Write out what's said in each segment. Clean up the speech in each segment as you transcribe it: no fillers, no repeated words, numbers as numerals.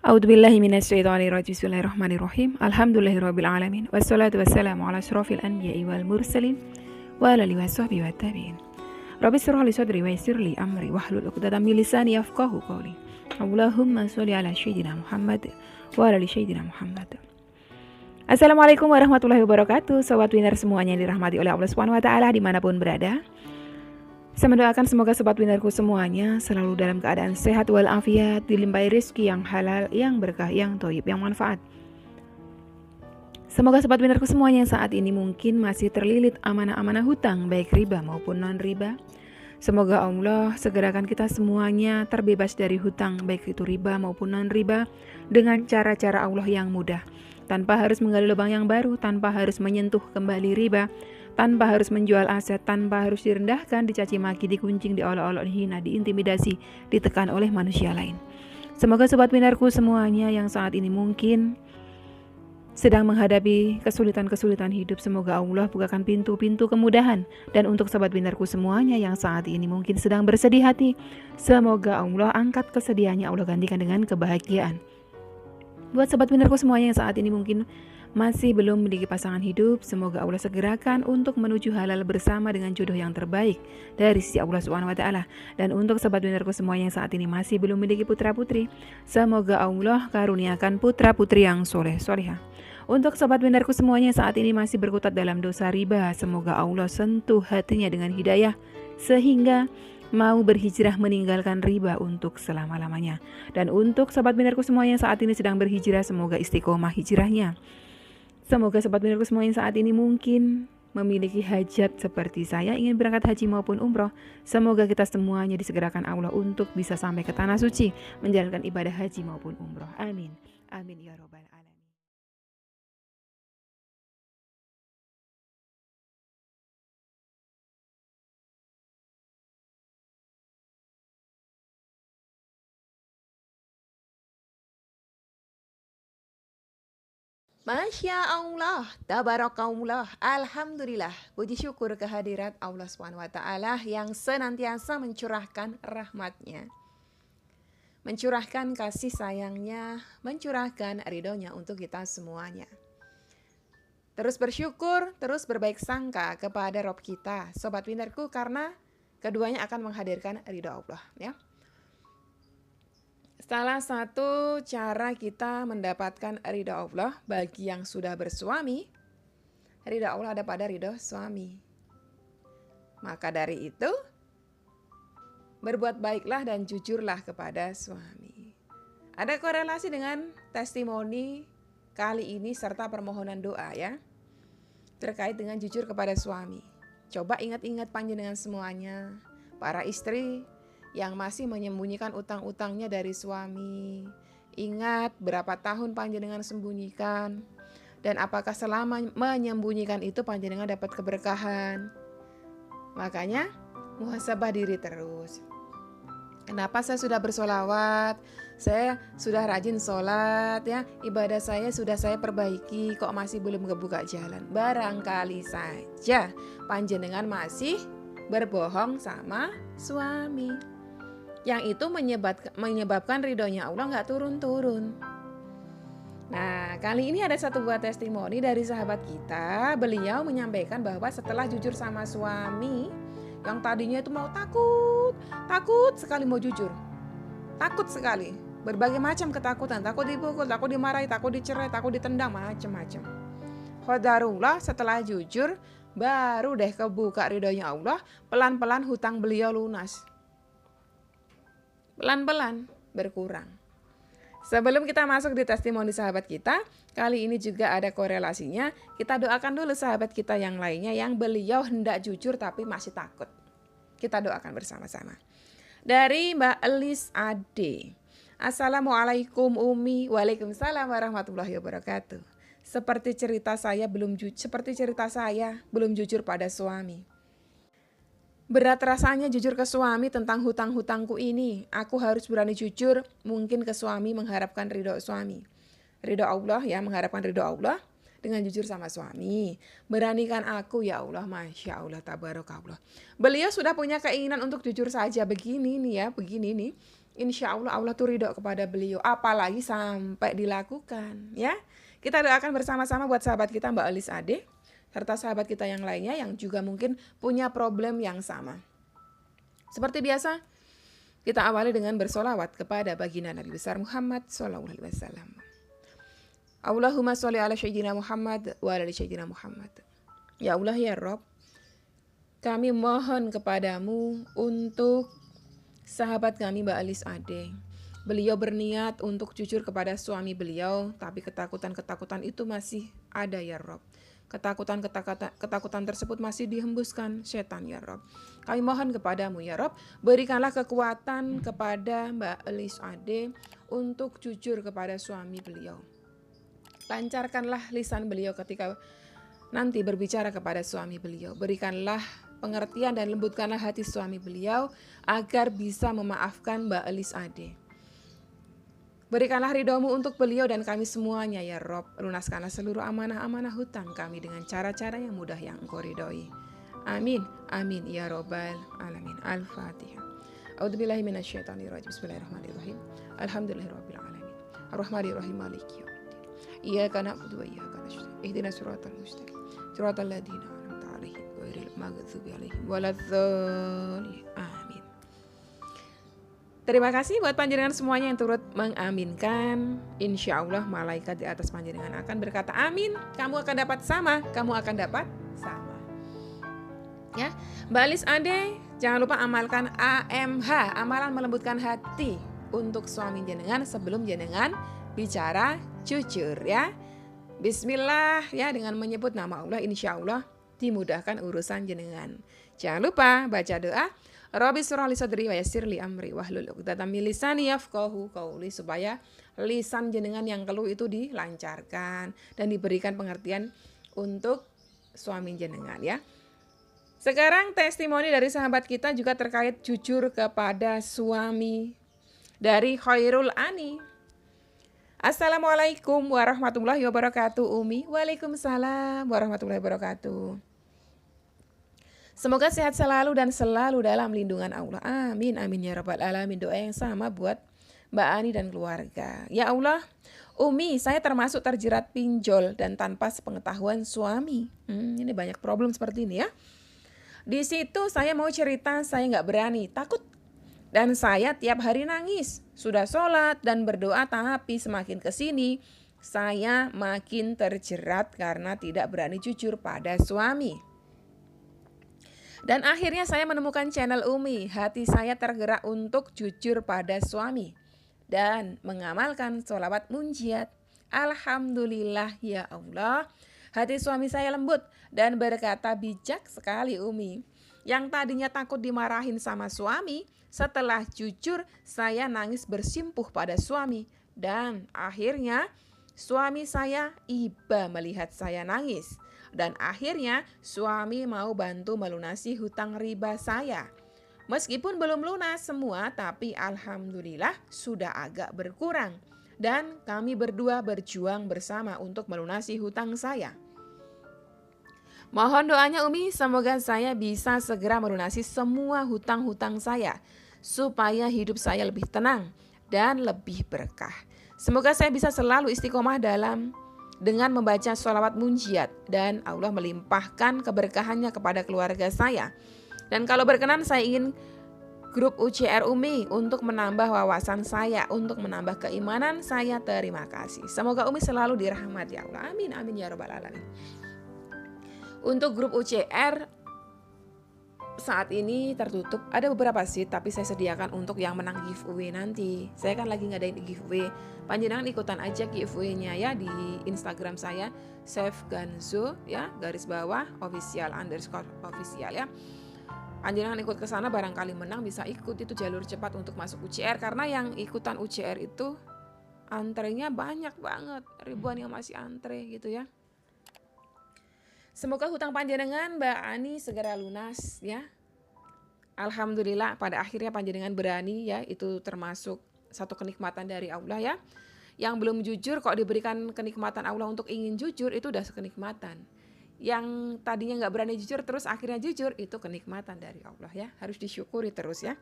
A'udzubillahi minasyaitonirrajim. Bismillahirrahmanirrahim. Alhamdulillahirabbil alamin. Wassalatu wassalamu ala asyrofil anbiya'i wal mursalin wa ala alihi washabbihi wattabi'in. Rabbi shrah li sadri wa yassir li amri wahlul 'uqdatam min lisani yafqahu qawli. Allahumma sholli ala sayyidina Muhammad wa ala ali sayyidina Muhammad. Assalamualaikum warahmatullahi wabarakatuh. Sobat Winner semuanya yang dirahmati oleh Allah Subhanahu wa taala dimanapun berada. Saya mendoakan semoga sobat winnerku semuanya selalu dalam keadaan sehat walafiat, dilimpahi rezeki yang halal, yang berkah, yang thayyib, yang manfaat. Semoga sobat winnerku semuanya yang saat ini mungkin masih terlilit amanah-amanah hutang, baik riba maupun non-riba. Semoga Allah segerakan kita semuanya terbebas dari hutang, baik itu riba maupun non-riba, dengan cara-cara Allah yang mudah. Tanpa harus menggali lubang yang baru, tanpa harus menyentuh kembali riba, tanpa harus menjual aset, tanpa harus direndahkan, dicaci maki, dikuncing, diolok-olok, dihina, diintimidasi, ditekan oleh manusia lain. Semoga sobat winnerku semuanya yang saat ini mungkin sedang menghadapi kesulitan-kesulitan hidup, semoga Allah bukakan pintu-pintu kemudahan. Dan untuk sobat winnerku semuanya yang saat ini mungkin sedang bersedih hati, semoga Allah angkat kesedihannya, Allah gantikan dengan kebahagiaan. Buat sobat winnerku semuanya yang saat ini mungkin masih belum memiliki pasangan hidup, semoga Allah segerakan untuk menuju halal bersama dengan jodoh yang terbaik dari sisi Allah Subhanahu wa taala. Dan untuk sobat winnerku semuanya yang saat ini masih belum memiliki putra-putri, semoga Allah karuniakan putra-putri yang soleh-solehah. Untuk sobat winnerku semuanya yang saat ini masih berkutat dalam dosa riba, semoga Allah sentuh hatinya dengan hidayah sehingga mau berhijrah meninggalkan riba untuk selama-lamanya. Dan untuk sobat winnerku semuanya yang saat ini sedang berhijrah, semoga istiqomah hijrahnya. Semoga sobat winnerku semuanya saat ini mungkin memiliki hajat seperti saya, ingin berangkat haji maupun umroh. Semoga kita semuanya disegerakan Allah untuk bisa sampai ke tanah suci, menjalankan ibadah haji maupun umroh. Amin. Amin ya robbal alamin. Masya Allah, tabarakallah, alhamdulillah, puji syukur kehadirat Allah Subhanahu wa taala yang senantiasa mencurahkan rahmatnya, mencurahkan kasih sayangnya, mencurahkan ridhonya untuk kita semuanya. Terus bersyukur, terus berbaik sangka kepada Rob kita, sobat winnerku, karena keduanya akan menghadirkan ridho Allah ya. Salah satu cara kita mendapatkan ridha Allah bagi yang sudah bersuami, ridha Allah ada pada ridha suami. Maka dari itu, berbuat baiklah dan jujurlah kepada suami. Ada korelasi dengan testimoni kali ini serta permohonan doa ya, terkait dengan jujur kepada suami. Coba ingat-ingat panjenengan semuanya, para istri yang masih menyembunyikan utang-utangnya dari suami. Ingat berapa tahun panjenengan sembunyikan, dan apakah selama menyembunyikan itu panjenengan dapat keberkahan. Makanya muhasabah diri terus. Kenapa saya sudah bersolawat, saya sudah rajin sholat ya, ibadah saya sudah saya perbaiki, kok masih belum kebuka jalan? Barangkali saja panjenengan masih berbohong sama suami, yang itu menyebabkan ridhonya Allah nggak turun-turun. Nah, kali ini ada satu buah testimoni dari sahabat kita. Beliau menyampaikan bahwa setelah jujur sama suami, yang tadinya itu mau takut sekali mau jujur, takut sekali, berbagai macam ketakutan, takut dipukul, takut dimarahi, takut dicerai, takut ditendang, macam-macam. Qadarullah, setelah jujur, baru deh kebuka ridhonya Allah, pelan-pelan hutang beliau lunas. Pelan-pelan berkurang. Sebelum kita masuk di testimoni sahabat kita, kali ini juga ada korelasinya. Kita doakan dulu sahabat kita yang lainnya yang beliau hendak jujur tapi masih takut. Kita doakan bersama-sama. Dari Mbak Elis Ade. Assalamualaikum Umi. Waalaikumsalam warahmatullahi wabarakatuh. Seperti cerita saya belum jujur pada suami. Berat rasanya jujur ke suami tentang hutang-hutangku ini. Aku harus berani jujur, mungkin ke suami mengharapkan ridho suami. Ridho Allah ya, mengharapkan ridho Allah dengan jujur sama suami. Beranikan aku ya Allah, Masya Allah, tabarakallah. Beliau sudah punya keinginan untuk jujur saja, begini nih. insya Allah Allah tuh ridho kepada beliau, apalagi sampai dilakukan ya. Kita doakan bersama-sama buat sahabat kita Mbak Elis Ade serta sahabat kita yang lainnya yang juga mungkin punya problem yang sama. Seperti biasa, kita awali dengan bersolawat kepada baginda Nabi besar Muhammad SAW. Allahumma sholli ala sayyidina Muhammad wa ala sayyidina Muhammad. Ya Allah ya Rob, kami mohon kepadamu untuk sahabat kami Mbak Elis Ade. Beliau berniat untuk jujur kepada suami beliau, tapi ketakutan-ketakutan itu masih ada ya Rob. Ketakutan tersebut masih dihembuskan setan ya Rob. Kami mohon kepadamu ya Rob, berikanlah kekuatan kepada Mbak Elis Ade untuk jujur kepada suami beliau. Lancarkanlah lisan beliau ketika nanti berbicara kepada suami beliau. Berikanlah pengertian dan lembutkanlah hati suami beliau agar bisa memaafkan Mbak Elis Ade. Berikanlah ridhomu untuk beliau dan kami semuanya ya Rob. Lunaskanlah seluruh amanah-amanah hutang kami dengan cara-cara yang mudah yang Engkau ridhoi. Amin. Amin ya Robbal Alamin. Al-Fatihah. A'udzubillahi minasyaitonirrajim. Bismillahirrahmanirrahim. Alhamdulillahirabbil alamin. Arrahmanirrahim maliki yaumiddin. Iyyaka na'budu wa iyyaka nasta'in. Ihdinas siratal mustaqim. Siratal ladzina an'amta 'alaihim ghairil maghdubi 'alaihim waladdallin. Amin. Terima kasih buat panjenengan semuanya yang turut mengaminkan. Insya Allah malaikat di atas panjenengan akan berkata amin. Kamu akan dapat sama, kamu akan dapat sama. Ya, Mbak Elis Ade, jangan lupa amalkan AMH, amalan melembutkan hati untuk suami jenengan sebelum jenengan bicara jujur ya. Bismillah ya, dengan menyebut nama Allah, insya Allah dimudahkan urusan jenengan. Jangan lupa baca doa. Rabbi surah li sadri wa yassir li amri wahlul 'uqdatam min lisani yafqahu qawli, supaya lisan jenengan yang keluh itu dilancarkan dan diberikan pengertian untuk suami jenengan ya. Sekarang testimoni dari sahabat kita juga terkait jujur kepada suami dari Khairul Ani. Assalamualaikum warahmatullahi wabarakatuh Umi. Waalaikumsalam warahmatullahi wabarakatuh. Semoga sehat selalu dan selalu dalam lindungan Allah. Amin, amin ya rabbal alamin. Doa yang sama buat Mbak Ani dan keluarga. Ya Allah, Umi, saya termasuk terjerat pinjol dan tanpa sepengetahuan suami. Ini banyak problem seperti ini ya. Di situ saya mau cerita, saya nggak berani, takut. Dan saya tiap hari nangis. Sudah sholat dan berdoa, tapi semakin kesini saya makin terjerat karena tidak berani jujur pada suami. Dan akhirnya saya menemukan channel Umi. Hati saya tergerak untuk jujur pada suami dan mengamalkan sholawat munjiat. Alhamdulillah ya Allah, hati suami saya lembut dan berkata bijak sekali Umi. Yang tadinya takut dimarahin sama suami, setelah jujur saya nangis bersimpuh pada suami. Dan akhirnya suami saya iba melihat saya nangis. Dan akhirnya suami mau bantu melunasi hutang riba saya. Meskipun belum lunas semua, tapi alhamdulillah sudah agak berkurang. Dan kami berdua berjuang bersama untuk melunasi hutang saya. Mohon doanya Umi, semoga saya bisa segera melunasi semua hutang-hutang saya, supaya hidup saya lebih tenang dan lebih berkah. Semoga saya bisa selalu istiqomah dengan membaca sholawat munjiat dan Allah melimpahkan keberkahannya kepada keluarga saya. Dan kalau berkenan saya ingin grup UCR Umi untuk menambah wawasan saya, untuk menambah keimanan saya. Terima kasih. Semoga Umi selalu dirahmati Allah. Amin, amin ya rabbal alamin. Untuk grup UCR saat ini tertutup, ada beberapa seat tapi saya sediakan untuk yang menang giveaway nanti. Saya kan lagi ngadain giveaway, panjenengan ikutan aja giveaway-nya ya di Instagram saya @safganzo ya _official ya. Panjenengan ikut ke sana, barangkali menang bisa ikut, itu jalur cepat untuk masuk UCR karena yang ikutan UCR itu antrenya banyak banget, ribuan yang masih antre gitu ya. Semoga hutang panjenengan Mbak Ani segera lunas ya. Alhamdulillah pada akhirnya panjenengan berani ya, itu termasuk satu kenikmatan dari Allah ya. Yang belum jujur kok diberikan kenikmatan Allah untuk ingin jujur, itu udah kenikmatan. Yang tadinya nggak berani jujur terus akhirnya jujur, itu kenikmatan dari Allah ya. Harus disyukuri terus ya.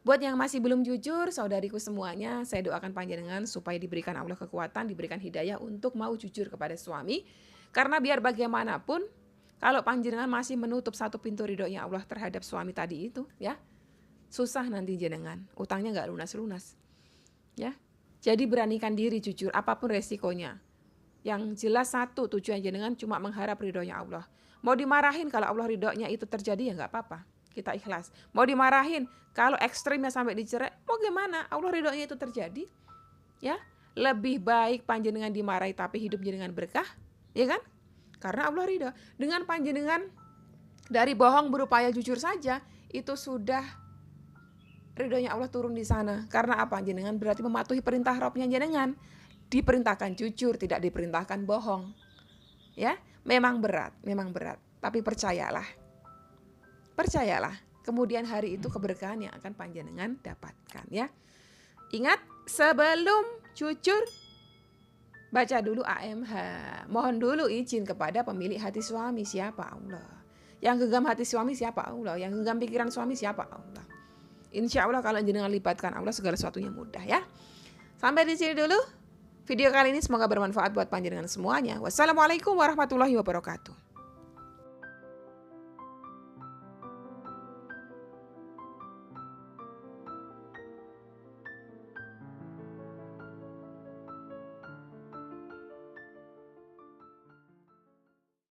Buat yang masih belum jujur, saudariku semuanya, saya doakan panjenengan supaya diberikan Allah kekuatan, diberikan hidayah untuk mau jujur kepada suami. Karena biar bagaimanapun, kalau panjenengan masih menutup satu pintu ridhonya Allah terhadap suami tadi itu, ya, susah nanti jenengan, utangnya nggak lunas-lunas, ya. Jadi beranikan diri jujur, apapun resikonya. Yang jelas satu, tujuan jenengan cuma mengharap ridhonya Allah. Mau dimarahin kalau Allah ridhonya itu terjadi ya nggak apa-apa. Kita ikhlas. Mau dimarahin kalau ekstrimnya sampai dicerai, mau gimana? Allah ridhonya itu terjadi, ya. Lebih baik panjenengan dimarahi tapi hidup jenengan berkah, ya kan? Karena Allah ridho. Dengan panjenengan dari bohong berupaya jujur saja, itu sudah ridhonya Allah turun di sana. Karena apa? Jenengan berarti mematuhi perintah Rabbnya jenengan. Diperintahkan jujur, tidak diperintahkan bohong. Ya, memang berat. Tapi percayalah. Kemudian hari itu keberkahan yang akan panjenengan dapatkan, ya. Ingat, sebelum jujur, baca dulu AMH. Mohon dulu izin kepada pemilik hati suami, siapa? Allah. Yang genggam hati suami siapa? Allah. Yang genggam pikiran suami siapa? Allah. Insya Allah kalau jenengan libatkan Allah, segala sesuatunya mudah, ya. Sampai di sini dulu video kali ini, semoga bermanfaat buat panjenengan semuanya. Wassalamualaikum warahmatullahi wabarakatuh.